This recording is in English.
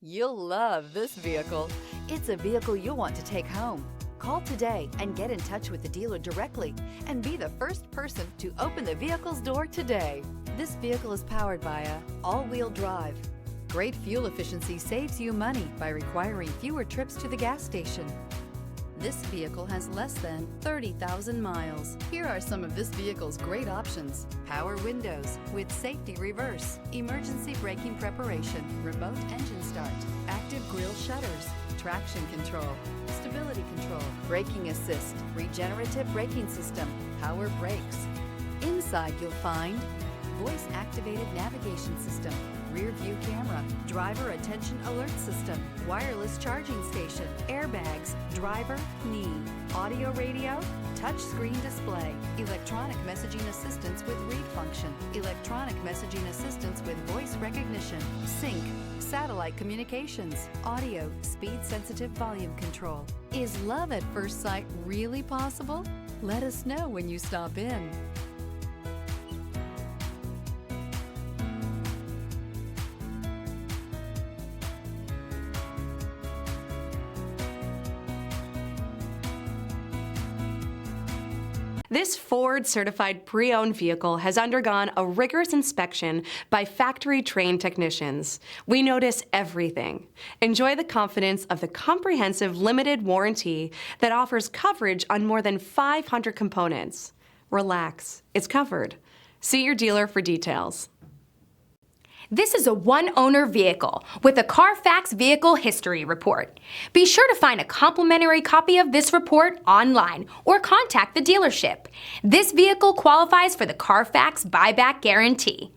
You'll love this vehicle. It's a vehicle you'll want to take home. Call today and get in touch with the dealer directly and be the first person to open the vehicle's door today. This vehicle is powered by a all-wheel drive. Great fuel efficiency saves you money by requiring fewer trips to the gas station. This vehicle has less than 30,000 miles. Here are some of this vehicle's great options: power windows with safety reverse, emergency braking preparation, remote engine start, active grille shutters, traction control, stability control, braking assist, regenerative braking system, power brakes. Inside you'll find voice-activated navigation system, rear view camera, driver attention alert system, wireless charging station, airbags, driver, knee, audio radio, touch screen display, electronic messaging assistance with read function, electronic messaging assistance with voice recognition, sync, satellite communications, audio, speed-sensitive volume control. Is love at first sight really possible? Let us know when you stop in. This Ford-certified pre-owned vehicle has undergone a rigorous inspection by factory-trained technicians. We notice everything. Enjoy the confidence of the comprehensive limited warranty that offers coverage on more than 500 components. Relax, it's covered. See your dealer for details. This is a one-owner vehicle with a CarFax Vehicle History Report. Be sure to find a complimentary copy of this report online or contact the dealership. This vehicle qualifies for the CarFax Buyback Guarantee.